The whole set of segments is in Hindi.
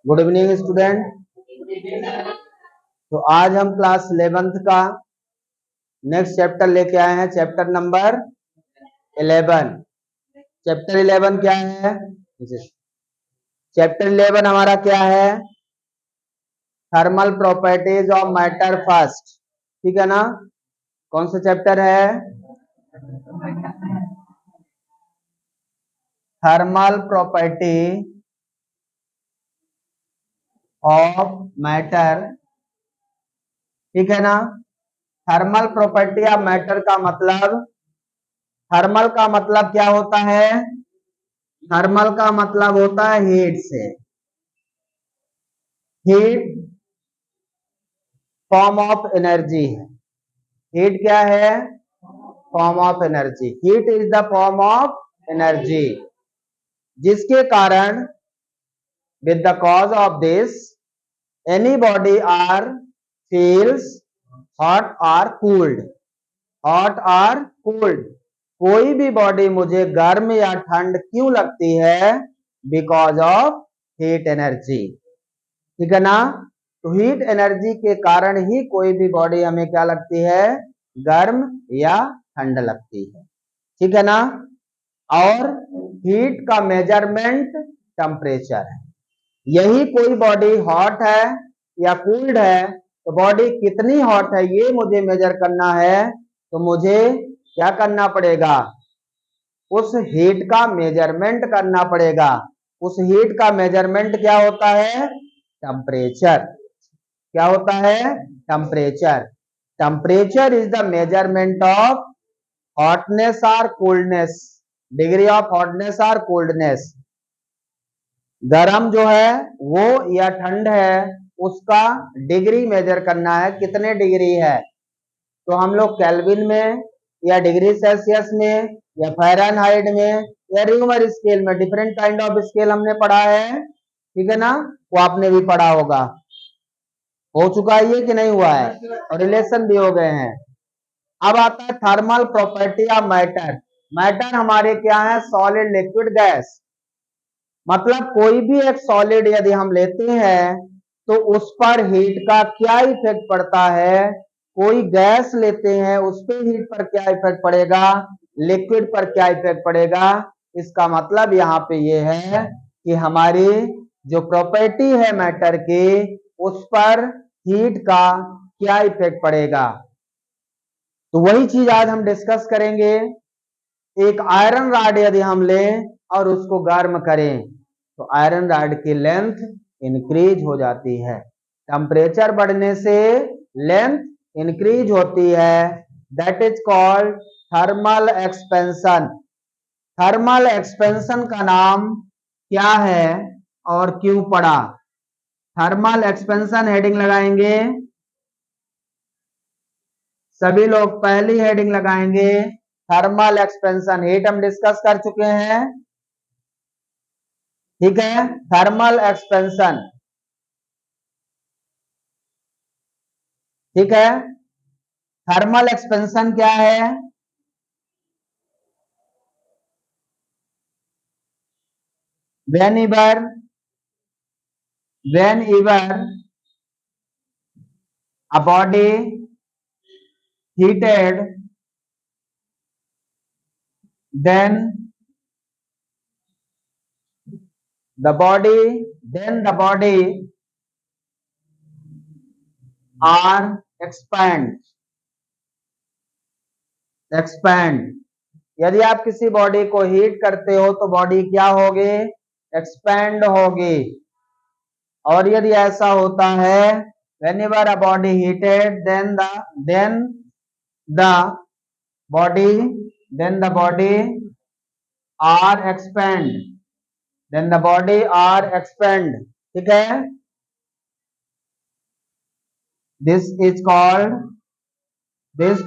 Good evening student. तो आज हम क्लास 11th का नेक्स्ट चैप्टर लेके आए हैं, चैप्टर नंबर 11। चैप्टर 11 क्या है? चैप्टर 11 हमारा क्या है? Thermal properties of matter first. ठीक है ना? कौन सा चैप्टर है? Thermal property of matter. ठीक है ना? थर्मल प्रॉपर्टी ऑफ मैटर का मतलब, थर्मल का मतलब क्या होता है? थर्मल का मतलब होता है हीट से। हीट फॉर्म ऑफ एनर्जी है। हीट क्या है? Form of energy. Heat is the form of energy, जिसके कारण with the cause of this any body are feels hot और कूल्ड। हॉट और कूल्ड, कोई भी बॉडी मुझे गर्म या ठंड क्यों लगती है? Because of heat energy. ठीक है ना? तो हीट एनर्जी के कारण ही कोई भी बॉडी हमें क्या लगती है? गर्म या ठंड लगती है। ठीक है ना? और हीट का मेजरमेंट टेम्परेचर है। यही कोई बॉडी हॉट है या कूल्ड है, तो बॉडी कितनी हॉट है ये मुझे मेजर करना है, तो मुझे क्या करना पड़ेगा? उस हीट का मेजरमेंट करना पड़ेगा। उस हीट का मेजरमेंट क्या होता है? टेम्परेचर। क्या होता है? Temperature. Temperature is the measurement of hotness और कोल्डनेस, डिग्री ऑफ हॉटनेस और कोल्डनेस। गरम जो है वो या ठंड है, उसका डिग्री मेजर करना है, कितने डिग्री है। तो हम लोग केल्विन में या डिग्री सेल्सियस में या फ़ारेनहाइट में या र्यूमर स्केल में, डिफरेंट काइंड ऑफ स्केल हमने पढ़ा है। ठीक है ना? वो आपने भी पढ़ा होगा। हो चुका है ये कि नहीं हुआ है? और रिलेशन भी हो गए हैं। अब आता है thermal property of matter. Matter हमारे क्या है? Solid, liquid, gas. मतलब कोई भी एक सॉलिड यदि हम लेते हैं तो उस पर हीट का क्या इफेक्ट पड़ता है। कोई गैस लेते हैं उस पर हीट पर क्या इफेक्ट पड़ेगा, लिक्विड पर क्या इफेक्ट पड़ेगा। इसका मतलब यहाँ पे ये है कि हमारी जो प्रॉपर्टी है मैटर की, उस पर हीट का क्या इफेक्ट पड़ेगा। तो वही चीज आज हम डिस्कस करेंगे। एक आयरन रॉड यदि हम लें और उसको गर्म करें तो आयरन रॉड की लेंथ इंक्रीज हो जाती है। टेम्परेचर बढ़ने से लेंथ इंक्रीज होती है। That is called thermal expansion. Thermal expansion का नाम क्या है और क्यों पड़ा? थर्मल एक्सपेंशन हेडिंग लगाएंगे सभी लोग। पहली हेडिंग लगाएंगे थर्मल एक्सपेंशन। हीट हम डिस्कस कर चुके हैं। ठीक है? Thermal expansion. ठीक है? थर्मल एक्सपेंशन क्या है? whenever a body heated, then the body are expand। यदि आप किसी बॉडी को हीट करते हो तो बॉडी क्या होगी? एक्सपेंड होगी। और यदि ऐसा होता है whenever a body heated, then the body are expand, ठीक है? this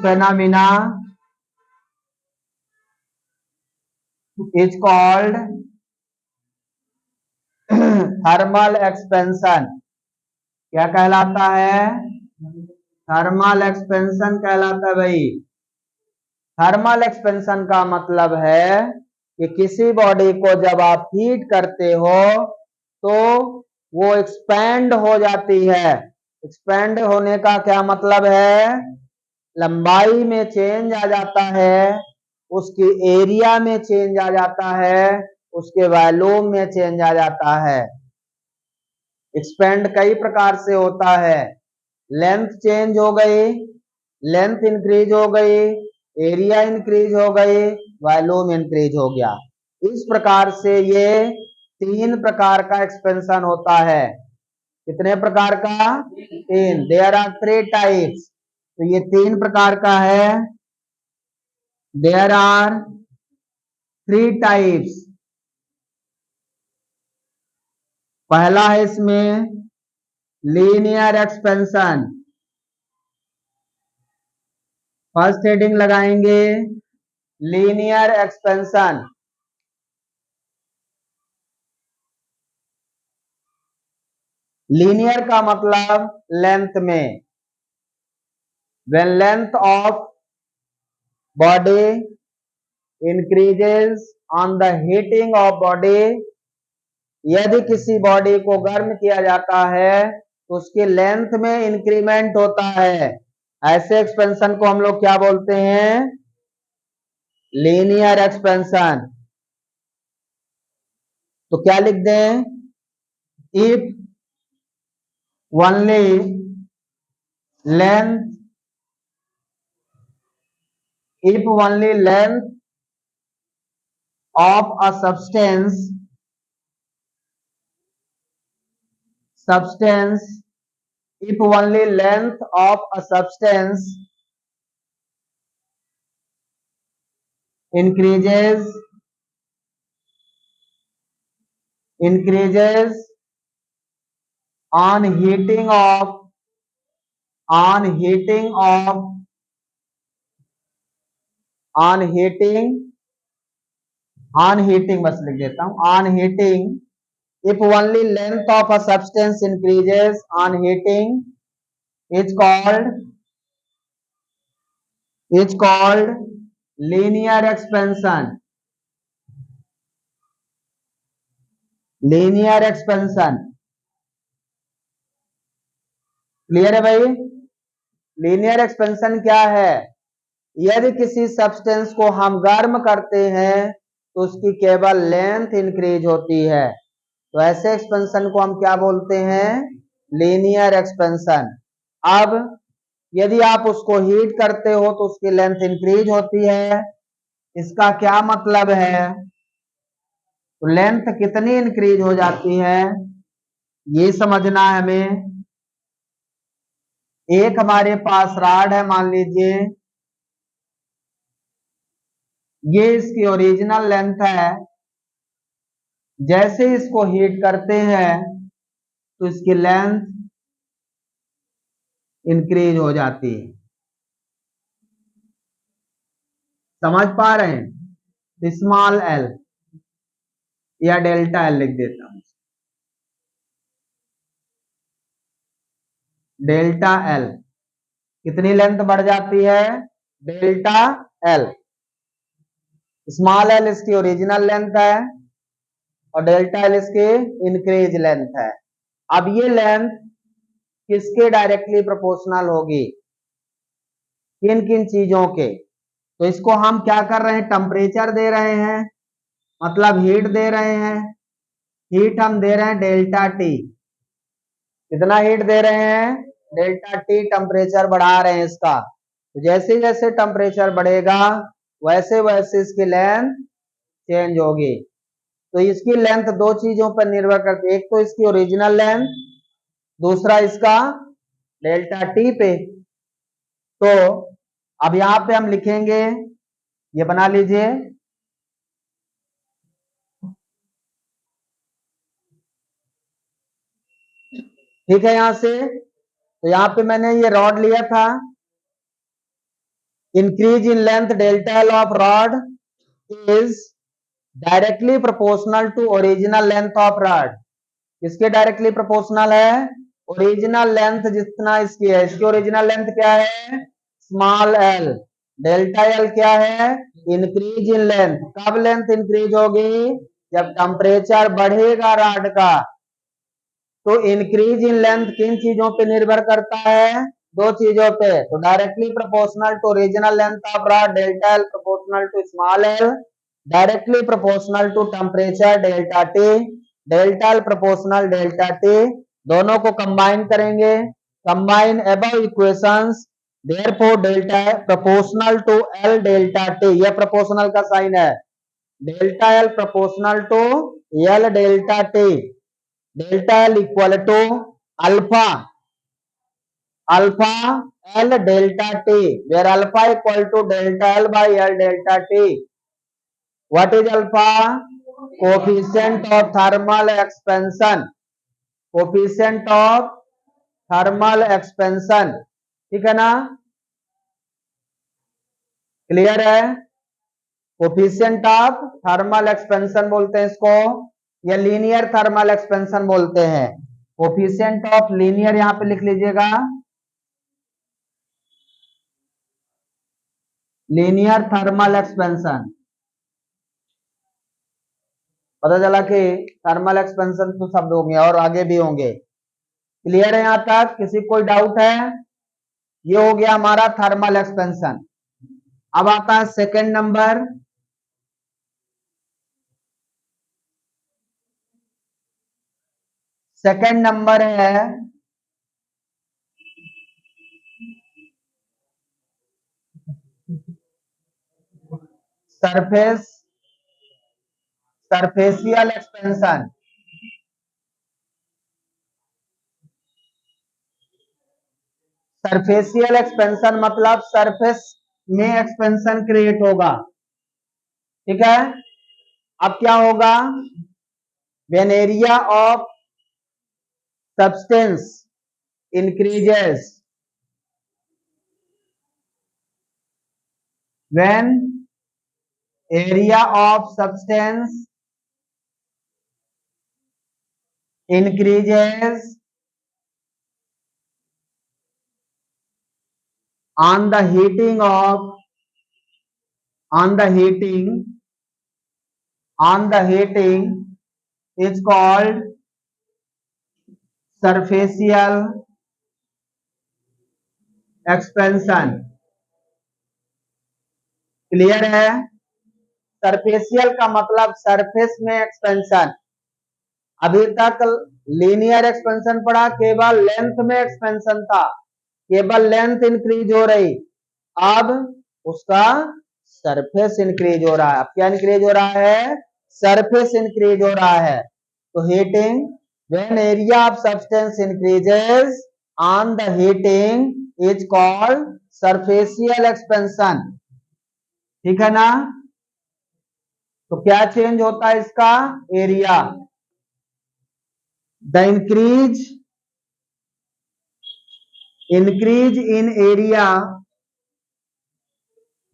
phenomena is called thermal expansion. क्या कहलाता है? थर्मल एक्सपेंशन कहलाता है भाई। थर्मल एक्सपेंशन का मतलब है कि किसी बॉडी को जब आप हीट करते हो तो वो एक्सपेंड हो जाती है। एक्सपेंड होने का क्या मतलब है? लंबाई में चेंज आ जाता है, उसकी एरिया में चेंज आ जाता है, उसके वॉल्यूम में चेंज आ जाता है। एक्सपेंड कई प्रकार से होता है। लेंथ चेंज हो गई, लेंथ इंक्रीज हो गई, एरिया इंक्रीज हो गई, वॉल्यूम इंक्रीज हो गया। इस प्रकार से ये 3 प्रकार का एक्सपेंशन होता है। कितने प्रकार का? 3। There are 3 types. तो ये 3 प्रकार का है। There are 3 types. पहला है इसमें लीनियर एक्सपेंशन। फर्स्ट हेडिंग लगाएंगे लीनियर एक्सपेंशन। लीनियर का मतलब लेंथ में। when length of body increases on the heating of body, यदि किसी बॉडी को गर्म किया जाता है तो उसकी लेंथ में इंक्रीमेंट होता है। ऐसे एक्सपेंशन को हम लोग क्या बोलते हैं? Linear expansion. तो क्या लिख दें? If only length if only length of a substance if only length of a substance increases on heating बस लिख देता हूं on heating। if only length of a substance increases on heating is called linear expansion। Linear expansion clear है भाई? लीनियर एक्सपेंशन क्या है? यदि किसी सब्सटेंस को हम गर्म करते हैं तो उसकी केवल लेंथ इंक्रीज होती है, तो ऐसे एक्सपेंशन को हम क्या बोलते हैं? Linear expansion. अब यदि आप उसको हीट करते हो तो उसकी लेंथ इंक्रीज होती है। इसका क्या मतलब है? तो लेंथ कितनी इंक्रीज हो जाती है ये समझना है हमें। एक हमारे पास रॉड है, मान लीजिए ये इसकी ओरिजिनल लेंथ है। जैसे इसको हीट करते हैं तो इसकी लेंथ इंक्रीज हो जाती है। समझ पा रहे हैं? स्मॉल एल या डेल्टा एल लिख देता हूं। डेल्टा एल कितनी लेंथ बढ़ जाती है? Delta L. स्मॉल एल इसकी ओरिजिनल लेंथ है और डेल्टा एल इसकी इंक्रीज लेंथ है। अब ये लेंथ किसके डायरेक्टली प्रोपोर्शनल होगी? किन किन चीजों के? तो इसको हम क्या कर रहे हैं? टेम्परेचर दे रहे हैं, मतलब हीट दे रहे हैं। हीट हम दे रहे हैं डेल्टा टी। कितना हीट दे रहे हैं? डेल्टा टी टेम्परेचर बढ़ा रहे हैं इसका। तो जैसे जैसे टेम्परेचर बढ़ेगा वैसे वैसे इसकी लेंथ चेंज होगी। तो इसकी लेंथ 2 चीजों पर निर्भर करती है, एक तो इसकी ओरिजिनल लेंथ, दूसरा इसका डेल्टा टी पे। तो अब यहां पे हम लिखेंगे, ये बना लीजिए, ठीक है। यहां से तो यहां पे मैंने ये रॉड लिया था, increase in length delta L of rod is directly proportional to original length of rod. किसके डायरेक्टली प्रोपोर्शनल है? ओरिजिनल लेंथ जितना इसकी है। इसकी ओरिजिनल लेंथ क्या है? Small L. डेल्टा एल क्या है? Increase in length. कब लेंथ इंक्रीज होगी? जब टेम्परेचर बढ़ेगा रॉड का। तो इंक्रीज इन लेंथ किन चीजों पे निर्भर करता है? दो चीजों पे। तो directly proportional to original length of rod delta L proportional to small L, directly proportional to temperature delta T, delta L proportional delta T, दोनों को कंबाइन करेंगे। Combine above equations, therefore delta proportional to L delta T, यह प्रोपोर्शनल का साइन है, delta L proportional to L delta T, delta L equal to alpha alpha L delta T, where alpha equal to delta L by L delta T. What is alpha? Coefficient of thermal expansion. Coefficient of thermal expansion. ठीक है ना? क्लियर है? कोफिशिएंट ऑफ थर्मल एक्सपेंशन बोलते हैं इसको, या लीनियर थर्मल एक्सपेंशन बोलते हैं। कोफिशिएंट ऑफ लीनियर यहां पे लिख लीजिएगा, लीनियर थर्मल एक्सपेंशन। पता चला कि थर्मल एक्सपेंशन तो शब्द होंगे और आगे भी होंगे। क्लियर है यहां तक? किसी कोई डाउट है? ये हो गया हमारा थर्मल एक्सपेंशन। अब आता है सेकंड नंबर, सेकंड नंबर है सरफेस सरफेसियल एक्सपेंशन। सरफेसियल एक्सपेंशन मतलब सरफेस में एक्सपेंशन क्रिएट होगा। ठीक है? अब क्या होगा? When area of substance increases, when area of substance increases on the heating is called surfacial expansion. Clear है? सरफेसियल का मतलब सरफेस में एक्सपेंशन। अभी तक लीनियर एक्सपेंशन पढ़ा, केवल लेंथ में एक्सपेंशन था, केवल लेंथ इंक्रीज हो रही। अब उसका सरफेस इंक्रीज हो रहा है। अब क्या इंक्रीज हो रहा है? सरफेस इंक्रीज हो रहा है। तो heating, when area of substance increases on the heating is called superficial expansion. ठीक है ना? तो क्या चेंज होता है इसका? Area. The increase in area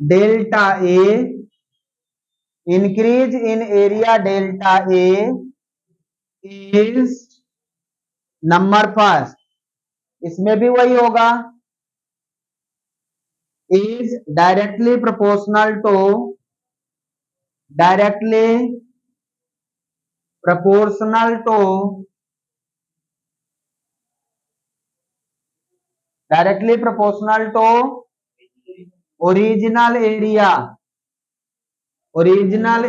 delta A, increase in area delta A is number first, इसमें भी वही होगा, is directly proportional to original area. Original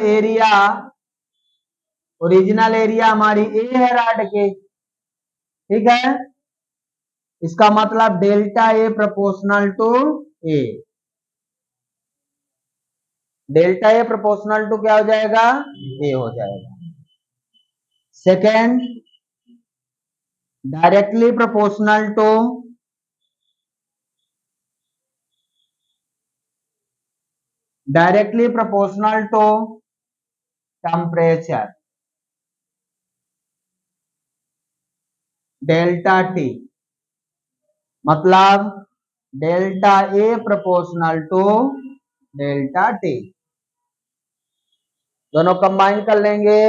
area हमारी ए है रॉड के। ठीक है? इसका मतलब delta A proportional to A. Delta A proportional to क्या हो जाएगा? ए हो जाएगा। Second, directly proportional to temperature delta T, मतलब delta A proportional to delta T. दोनों कंबाइन कर लेंगे।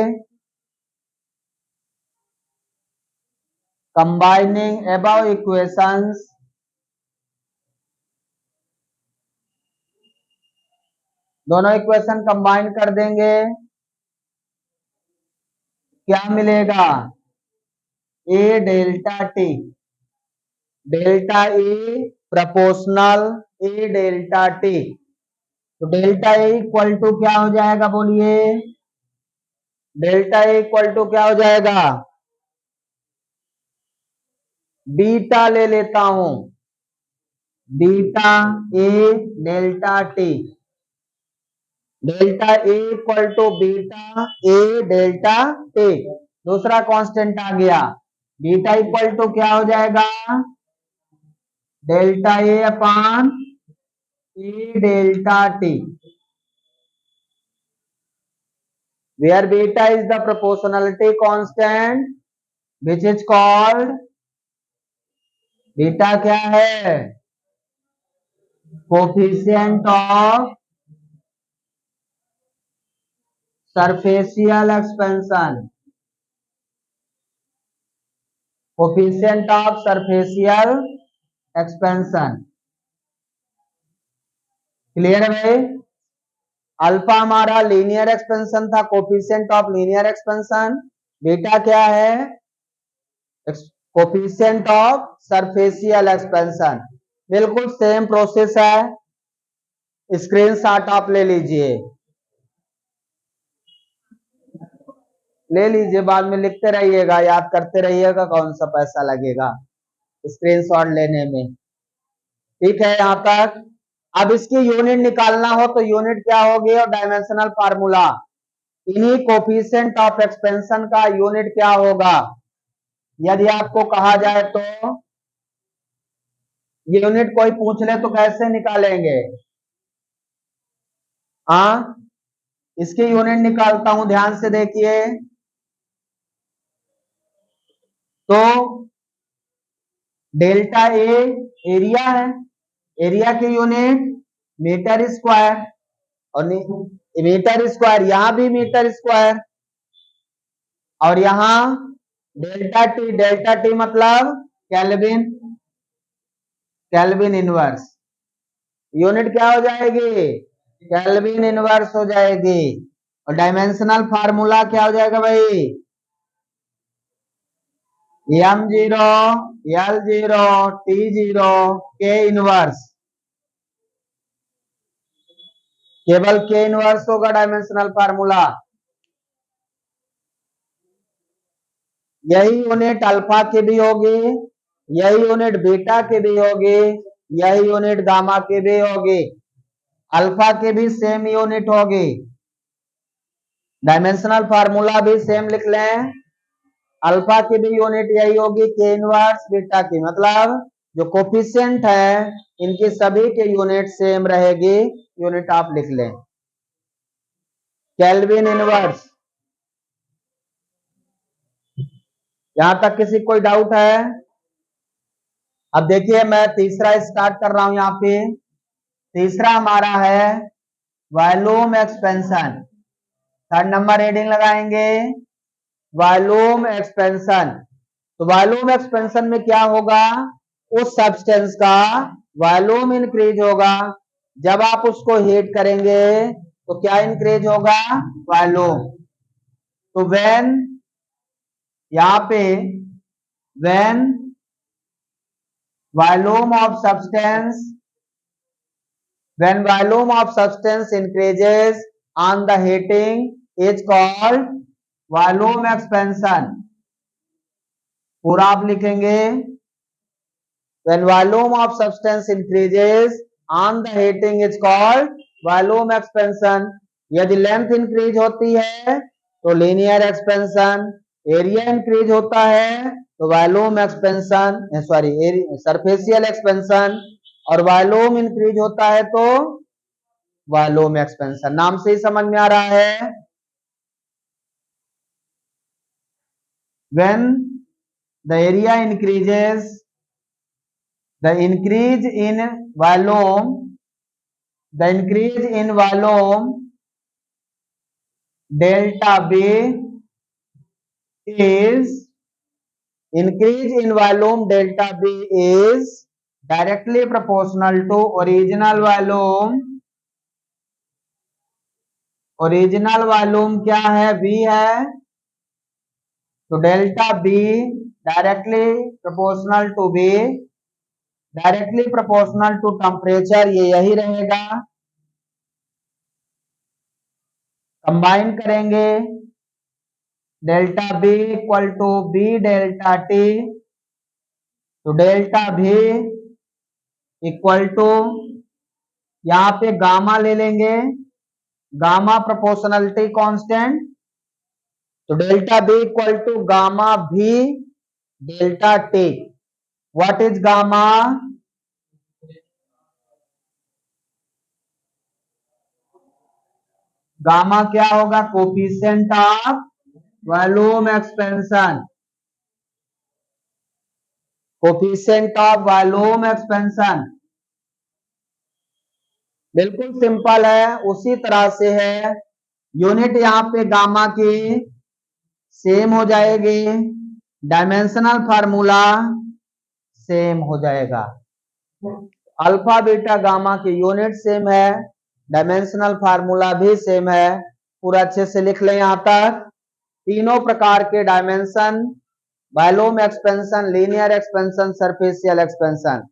कंबाइनिंग अबव इक्वेशंस, दोनों इक्वेशन कंबाइन कर देंगे, क्या मिलेगा? ए delta T, delta A proportional A delta T. तो डेल्टा ए इक्वल टू क्या हो जाएगा बोलिए, डेल्टा ए इक्वल टू क्या हो जाएगा, बीटा ले लेता हूं, beta A delta T, delta A equal to beta A delta T. दूसरा कांस्टेंट आ गया, बीटा इक्वल टू क्या हो जाएगा, delta A upon A delta T, where beta is the proportionality constant which is called, beta क्या है, coefficient of superficial expansion, coefficient of superficial expansion. Clear है भाई, अल्फा हमारा लीनियर एक्सपेंशन था, coefficient of linear expansion, beta क्या है, कोफिशिएंट ऑफ सरफेशियल एक्सपेंशन। बिल्कुल सेम प्रोसेस है, स्क्रीनशॉट आप ले लीजिए, ले लीजिए, बाद में लिखते रहिएगा, याद करते रहिएगा, कौन सा पैसा लगेगा स्क्रीनशॉट लेने में। ठीक है यहां तक। अब इसकी यूनिट निकालना हो तो यूनिट क्या होगी, और डायमेंशनल फार्मूला, इन्हीं कोफिशिएंट ऑफ एक्सपेंशन का यूनिट क्या होगा, यदि आपको कहा जाए तो यूनिट कोई पूछ ले तो कैसे निकालेंगे, हाँ इसकी यूनिट निकालता हूं, ध्यान से देखिए। तो डेल्टा ए एरिया है, एरिया की यूनिट मीटर स्क्वायर, और मीटर स्क्वायर, यहां भी मीटर स्क्वायर, और यहां डेल्टा टी, डेल्टा टी मतलब केल्विन, केल्विन इनवर्स, यूनिट क्या हो जाएगी, केल्विन इनवर्स हो जाएगी। और डायमेंशनल फार्मूला क्या हो जाएगा भाई, m0 l0 t0 k inverse, केवल के इनवर्स होगा डायमेंशनल फार्मूला। यही यूनिट अल्फा की भी होगी, यही यूनिट बीटा की भी होगी, यही यूनिट गामा की भी होगी, अल्फा की भी सेम यूनिट होगी, डायमेंशनल फार्मूला भी सेम लिख लें, अल्फा की भी यूनिट यही होगी के इनवर्स बीटा की, मतलब जो कोफिशिएंट है इनकी सभी के यूनिट सेम रहेगी, यूनिट आप लिख लें, केल्विन इनवर्स। यहां तक किसी कोई डाउट है? अब देखिए मैं तीसरा स्टार्ट कर रहा हूं, यहां पे तीसरा हमारा है volume expansion, third number reading लगाएंगे, वॉल्यूम एक्सपेंशन। तो वॉल्यूम एक्सपेंशन में क्या होगा, उस सब्सटेंस का वॉल्यूम इंक्रीज होगा, जब आप उसको हीट करेंगे तो क्या इंक्रीज होगा, वॉल्यूम। तो व्हेन, यहां पे when volume of substance, when volume of substance increases on the heating is called volume expansion। पूरा आप लिखेंगे, when volume of substance increases on the heating is called volume expansion। यदि लेंथ इंक्रीज होती है तो लीनियर एक्सपेंशन, एरिया इंक्रीज होता है तो वॉल्यूम एक्सपेंशन, सॉरी सरफेशियल एक्सपेंशन, और वॉल्यूम इंक्रीज होता है तो वॉल्यूम एक्सपेंशन। नाम से ही समझ में आ रहा है, when the area increases, the increase in volume, the increase in volume delta B is, increase in volume delta B is directly proportional to original volume, original volume क्या है, V है, तो delta B directly proportional to V, directly proportional to temperature, ये यही रहेगा। कंबाइन करेंगे delta V equal to V delta T, तो डेल्टा भी इक्वल टू, यहां पे गामा ले लेंगे, गामा प्रोपोर्शनलिटी कांस्टेंट, तो delta V equal to gamma V delta T. What is gamma? Gamma क्या होगा? Coefficient of volume expansion, coefficient of volume expansion. बिल्कुल सिंपल है, उसी तरह से है। यूनिट यहाँ पे गामा की सेम हो जाएगी, डायमेंशनल फार्मूला सेम हो जाएगा। अल्फा बीटा गामा की यूनिट सेम है, डायमेंशनल फार्मूला भी सेम है। पूरा अच्छे से लिख लें यहां तक। तीनों प्रकार के dimension, volume expansion, linear expansion, superficial expansion,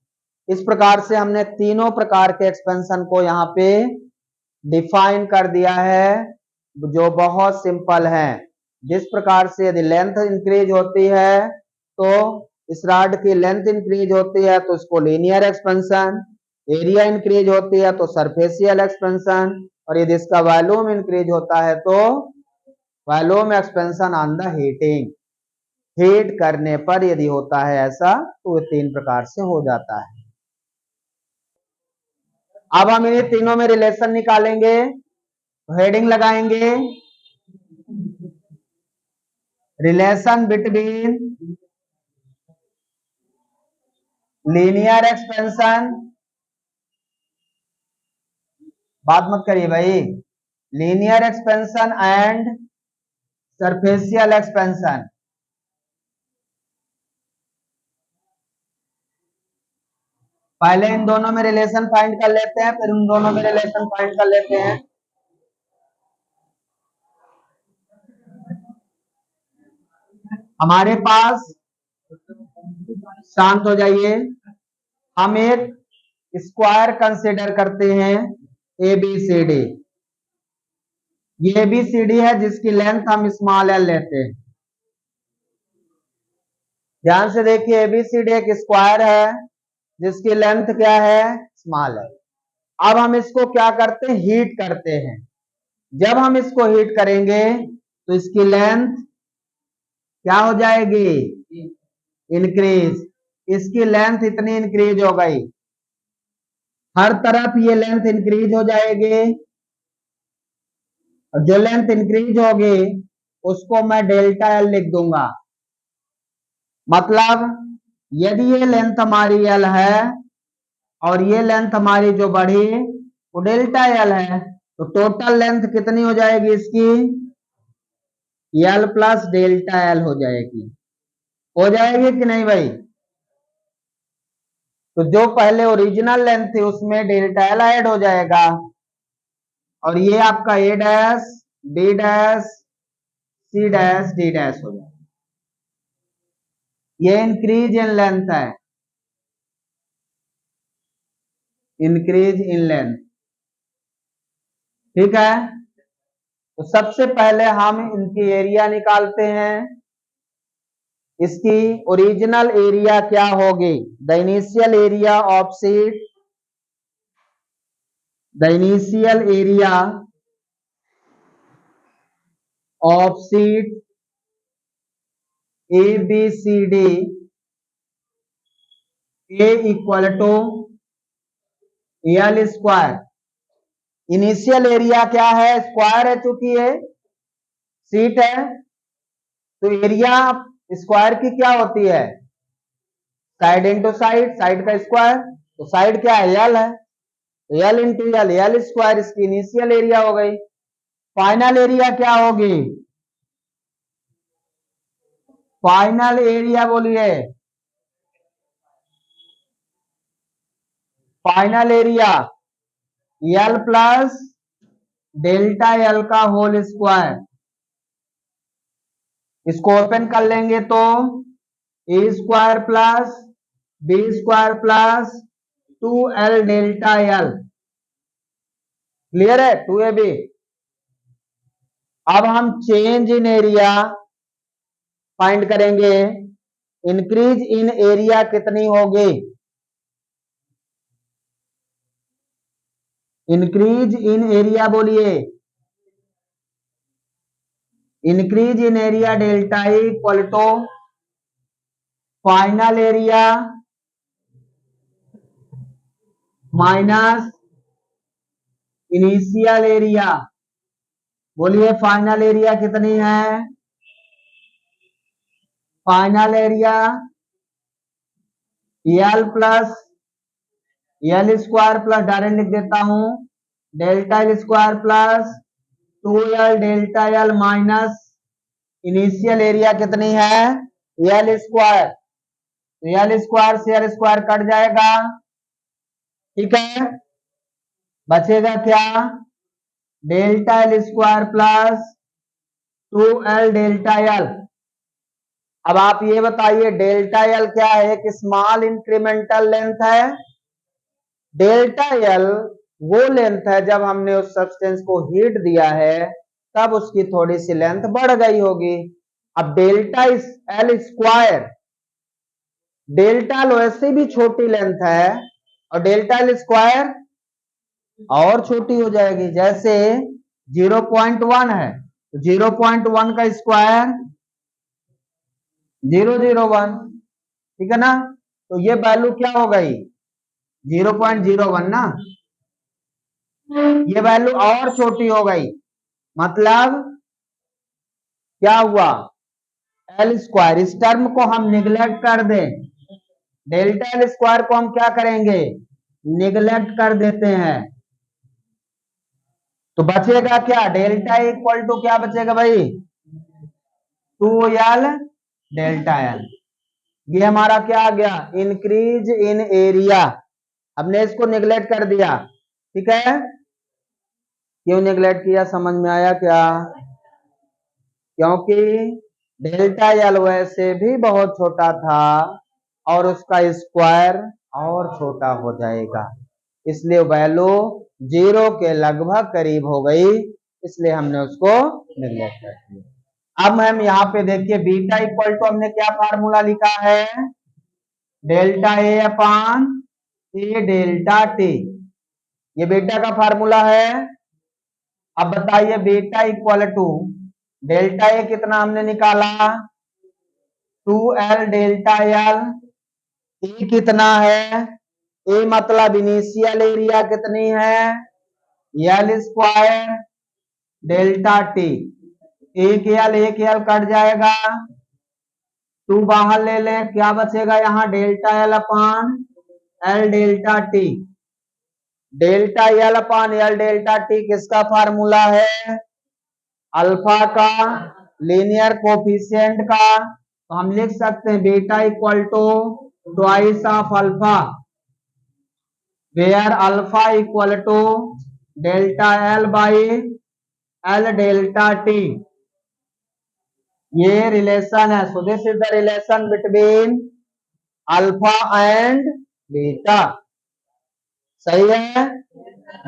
इस प्रकार से हमने तीनों प्रकार के एक्सपेंशन को यहाँ पे डिफाइन कर दिया है, जो बहुत सिंपल है। जिस प्रकार से यदि लेंथ इंक्रीज होती है तो इस रॉड की लेंथ इंक्रीज होती है तो इसको लीनियर एक्सपेंशन, एरिया इंक्रीज होती है तो सरफेशियल एक्सपेंशन, और यदि इसका वॉल्यूम इंक्रीज होता है तो volume expansion on the heating, heat करने पर यदि होता है ऐसा तो ये तीन प्रकार से हो जाता है। अब हम इन्हीं तीनों में रिलेशन निकालेंगे, हेडिंग लगाएंगे रिलेशन बिटवीन लीनियर एक्सपेंशन, बात मत करिए भाई, लीनियर एक्सपेंशन एंड सरफेशियल एक्सपेंशन। पहले इन दोनों में रिलेशन फाइंड कर लेते हैं, फिर उन दोनों में रिलेशन फाइंड कर लेते हैं। हमारे पास, शांत हो जाइए, हम एक स्क्वायर कंसीडर करते हैं ABCD। ये ABCD है जिसकी लेंथ हम स्मॉल एल लेते हैं। ध्यान से देखिए, ABCD एक स्क्वायर है जिसकी लेंथ क्या है? स्मॉल है। अब हम इसको क्या करते हैं? हीट करते हैं। जब हम इसको हीट करेंगे तो इसकी लेंथ क्या हो जाएगी? इंक्रीज। इसकी लेंथ इतनी इंक्रीज हो गई, हर तरफ ये लेंथ इंक्रीज हो जाएगी, और जो लेंथ इंक्रीज होगी उसको मैं डेल्टा एल लिख दूंगा। मतलब यदि ये लेंथ हमारी एल है और ये लेंथ हमारी जो बढ़ी वो डेल्टा एल है, तो टोटल लेंथ कितनी हो जाएगी इसकी? एल प्लस डेल्टा एल हो जाएगी। हो जाएगी कि नहीं भाई? तो जो पहले ओरिजिनल लेंथ थी उसमें डेल्टा एल ऐड हो जाएगा, और ये आपका A dash B dash C dash D dash हो जाएगा। ये इंक्रीज इन लेंथ है, इंक्रीज इन लेंथ। ठीक है, तो सबसे पहले हम इनकी एरिया निकालते हैं। इसकी ओरिजिनल एरिया क्या होगी? The initial area of sheet, the initial area of sheet ABCD A equal to L square. Initial area क्या है? स्क्वायर है, चूंकि ये सीट है तो एरिया स्क्वायर की क्या होती है? साइड इंटू साइड, साइड का स्क्वायर, तो साइड क्या है? एल है, L into L, L square इसकी इनिशियल एरिया हो गई। फाइनल एरिया क्या होगी? फाइनल एरिया बोलिए, final area L plus delta L का होल स्क्वायर। इसको ओपन कर लेंगे तो A square plus B square plus 2l delta L. Clear है? 2ab। अब हम चेंज इन एरिया फाइंड करेंगे। इंक्रीज इन एरिया कितनी होगी? इंक्रीज इन एरिया बोलिए। Increase in area delta equal to final area minus initial area. बोलिए फाइनल एरिया कितनी है? Final area L plus L square plus, direct लिख देता हूं, delta L square plus 2l delta L minus initial area कितनी है? L square. एल स्क्वायर से एल स्क्वायर कट जाएगा, ठीक है। बचेगा क्या? Delta L square plus 2l delta L. अब आप ये बताइए डेल्टा एल क्या है? एक स्मॉल इंक्रीमेंटल लेंथ है। डेल्टा एल वो लेंथ है जब हमने उस सब्सटेंस को हीट दिया है तब उसकी थोड़ी सी लेंथ बढ़ गई होगी। अब delta L square, delta L वैसे भी छोटी लेंथ है और डेल्टा एल स्क्वायर और छोटी हो जाएगी। जैसे 0.1 है तो 0.1 का स्क्वायर 001, ठीक है ना। तो ये वैल्यू क्या हो गई? 0.01 ना। ये वैल्यू और छोटी हो गई, मतलब क्या हुआ? एल स्क्वायर, इस टर्म को हम निगलेक्ट कर दें, डेल्टा एल स्क्वायर को हम क्या करेंगे? निगलेक्ट कर देते हैं। तो बचेगा क्या? डेल्टा इक्वल टू क्या बचेगा भाई? 2l delta L. ये हमारा क्या आ गया? Increase in area. हमने इसको निगलेक्ट कर दिया, ठीक है। क्यों निगलेक्ट किया समझ में आया क्या? क्योंकि डेल्टा एल वैसे भी बहुत छोटा था और उसका स्क्वायर और छोटा हो जाएगा, इसलिए वैल्यू 0 के लगभग करीब हो गई, इसलिए हमने उसको निगलेक्ट कर दिया। अब हम यहाँ पे देखिए बीटा इक्वल टू हमने क्या फार्मूला लिखा है? Delta A upon A delta T. ये बीटा का फार्मूला है। अब बताइए beta equal to delta A कितना हमने निकाला? 2l delta L. ए कितना है? ए मतलब इनिशियल एरिया कितनी है? L square delta T. एक एल कट जाएगा, 2 बाहर ले ले, क्या बचेगा यहाँ? Delta L upon L delta T. Delta L upon L delta T किसका फार्मूला है? अल्फा का, लीनियर कोफिशिएंट का। तो हम लिख सकते हैं beta equal to twice of alpha, where alpha equal to delta L by L delta T. ये रिलेशन है। So this is the relation between alpha and beta. सही है?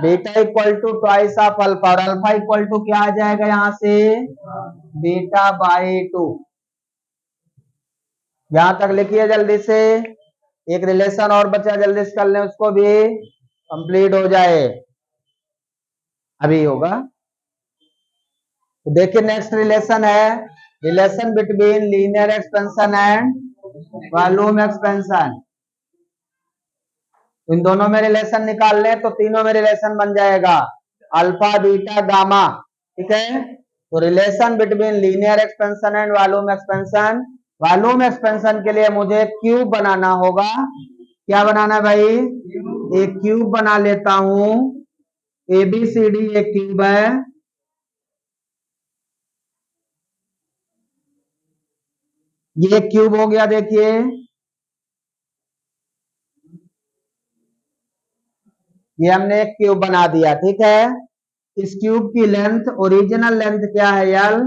Beta equal to twice of alpha और अल्फा इक्वल टू क्या आ जाएगा यहां से? Beta by 2। यहां तक लिखिए जल्दी से। एक रिलेशन और बचा, जल्दी से कर लें, उसको भी कंप्लीट हो जाए, अभी होगा। तो देखिए नेक्स्ट रिलेशन है relation between linear expansion and volume expansion. इन दोनों में रिलेशन निकाल लें तो तीनों में रिलेशन बन जाएगा, अल्फा बीटा गामा, ठीक है। तो relation between linear expansion and volume expansion. Volume expansion के लिए मुझे क्यूब बनाना होगा। क्या बनाना है भाई? एक क्यूब बना लेता हूं। ABCD एक क्यूब है। ये क्यूब हो गया, देखिए ये हमने एक क्यूब बना दिया, ठीक है। इस क्यूब की लेंथ, ओरिजिनल लेंथ क्या है? एल।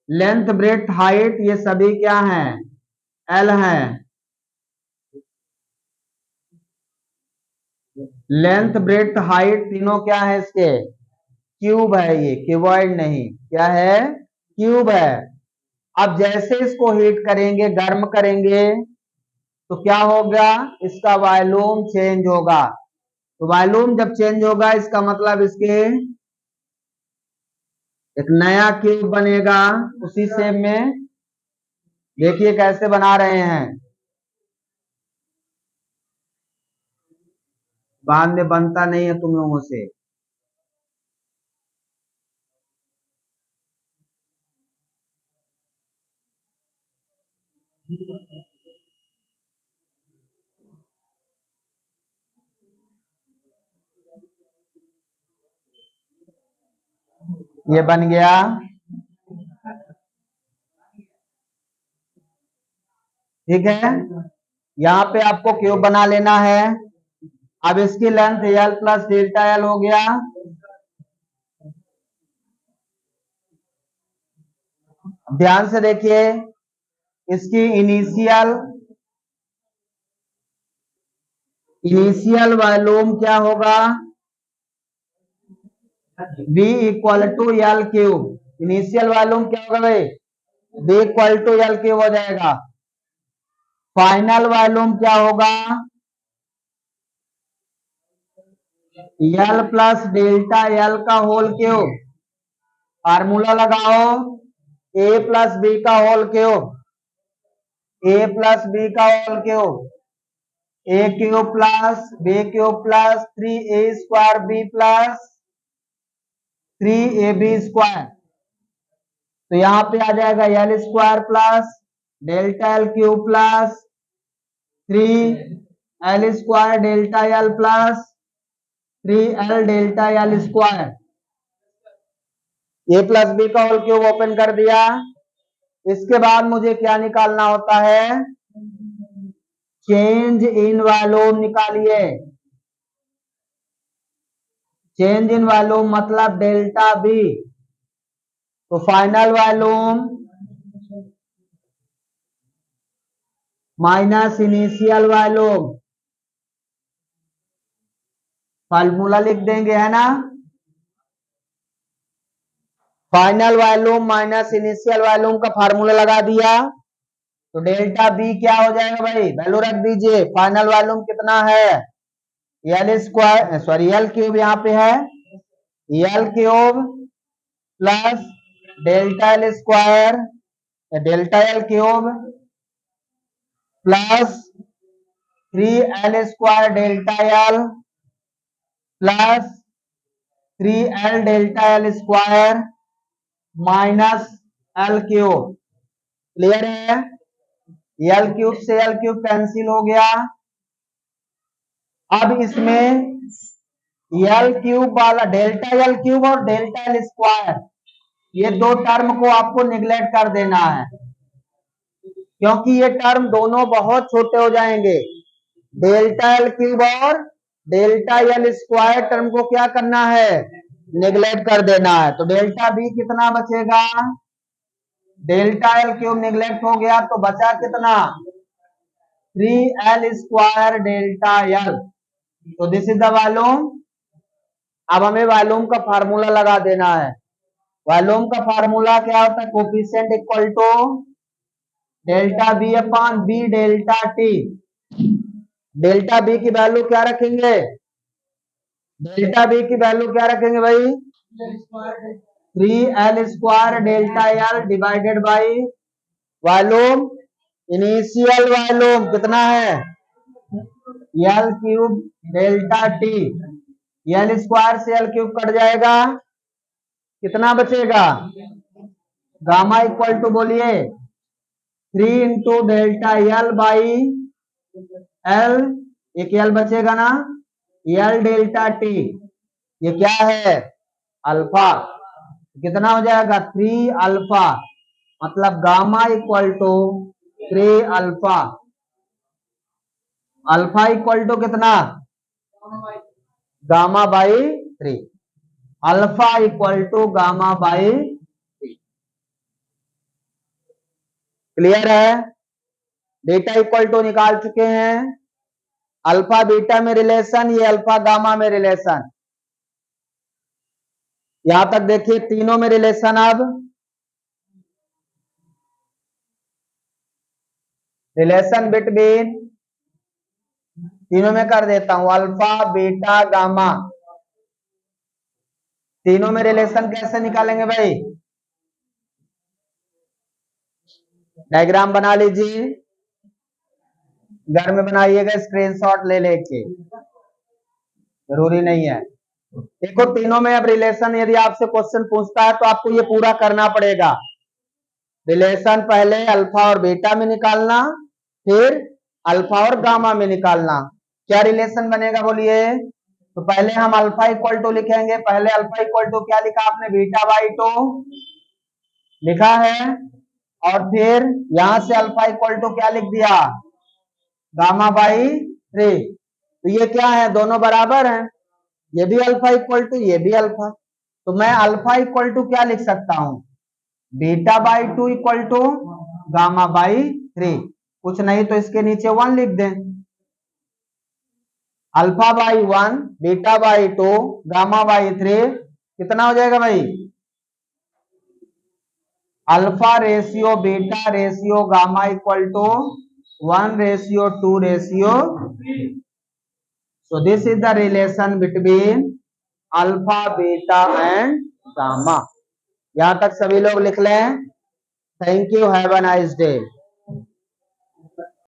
लेंथ ब्रेड्थ हाइट ये सभी क्या है? एल है। लेंथ ब्रेड्थ हाइट तीनों क्या है इसके, क्यूब है। ये क्यूबॉइड नहीं, क्या है, क्यूब है। अब जैसे इसको हीट करेंगे, गर्म करेंगे, तो क्या होगा, इसका वॉल्यूम चेंज होगा। तो वॉल्यूम जब चेंज होगा इसका मतलब इसके एक नया क्यूब बनेगा उसी शेप में। देखिए कैसे बना रहे हैं, बाद में बनता नहीं है तुम लोगों से। ये बन गया। ठीक है, यहाँ पे आपको क्यूब बना लेना है। अब इसकी length L plus delta L हो गया। ध्यान से देखिए, इसकी इनिशियल वॉल्यूम क्या होगा, V equal to L cube. Initial volume क्या होगा भाई, V equal to L cube हो जाएगा। फाइनल वॉल्यूम क्या होगा, एल प्लस डेल्टा एल का होल क्यूब। फार्मूला लगाओ, ए प्लस बी का whole cube, A plus B का whole cube. A cube plus B cube plus 3a² B plus 3ab square. तो यहां पे आ जाएगा L square plus delta L cube plus 3 L square delta L plus 3 L delta L square. A plus B का होल क्यूब ओपन कर दिया। इसके बाद मुझे क्या निकालना होता है, चेंज इन वॉल्यूम निकालिए। चेंज इन वॉल्यूम मतलब डेल्टा बी। तो final volume minus initial volume, formula लिख देंगे, है ना। Final volume minus initial volume का फार्मूला लगा दिया, तो डेल्टा बी क्या हो जाएगा भाई, वैल्यू रख दीजिए। फाइनल वॉल्यूम कितना है, L square sorry L cube यहाँ पे है, L cube plus delta L square delta L cube plus 3 L square delta L plus 3 L delta L square minus L cube. Clear है, एल क्यूब से एल क्यूब कैंसिल हो गया। अब इसमें एल क्यूब वाला डेल्टा एल क्यूब और डेल्टा एल स्क्वायर, ये दो टर्म को आपको निगलेक्ट कर देना है, क्योंकि ये टर्म दोनों बहुत छोटे हो जाएंगे। डेल्टा एल क्यूब और डेल्टा एल स्क्वायर टर्म को क्या करना है, निगलेक्ट कर देना है। तो डेल्टा बी कितना बचेगा, डेल्टा एल क्यूब निगलेक्ट हो गया तो बचा कितना, 3 एल स्क्वायर डेल्टा एल। तो दिस इज द वॉल्यूम। अब हमें वॉल्यूम का फार्मूला लगा देना है। वॉल्यूम का फार्मूला क्या होता है, coefficient equal to delta B upon B delta T. Delta B की वैल्यू क्या रखेंगे, डेल्टा बी की वैल्यू क्या रखेंगे भाई, 3 L square delta L divided by volume. Initial volume कितना है, L cube delta T. L square से एल क्यूब कट जाएगा, कितना बचेगा, गामा इक्वल टू बोलिए 3 × डेल्टा एल बाई एल, एक एल बचेगा ना, एल डेल्टा टी। ये क्या है, अल्फा। कितना हो जाएगा, 3 अल्फा, मतलब gamma equal to 3 alpha. Alpha equal to कितना, gamma by 3। Alpha equal to gamma by 3। Clear है, बीटा इक्वल टू निकाल चुके हैं, अल्फा बीटा में रिलेशन, ये अल्फा गामा में रिलेशन। यहां तक देखिए तीनों में रिलेशन। अब रिलेशन बिटवीन तीनों में कर देता हूं, अल्फा बीटा गामा, तीनों में रिलेशन कैसे निकालेंगे भाई? डायग्राम बना लीजिए, घर में बनाइएगा स्क्रीनशॉट ले लेके, जरूरी नहीं है। देखो तीनों में अब रिलेशन यदि आपसे क्वेश्चन पूछता है तो आपको ये पूरा करना पड़ेगा। रिलेशन पहले अल्फा और बीटा में निकालना, फिर अल्फा और गामा में निकालना। क्या रिलेशन बनेगा बोलिए? तो पहले हम अल्फा इक्वल टू लिखेंगे, पहले अल्फा इक्वल टू क्या लिखा आपने? बीटा बाई टू लिखा है, और फिर यहां से अल्फा इक्वल टू क्या लिख दिया? Gamma by 3। तो ये क्या है? दोनों बराबर हैं, ये भी अल्फा इक्वल टू ये भी अल्फा, तो मैं अल्फा इक्वल टू क्या लिख सकता हूं? Beta by 2 equal to gamma by 3। कुछ नहीं तो इसके नीचे 1 लिख दें, alpha by 1 beta by 2 gamma by 3 कितना हो जाएगा भाई? Alpha ratio beta ratio gamma equal to 1:2:3। So this is the relation between alpha, beta and gamma. यहां तक सभी लोग लिख लें। Thank you, have a nice day.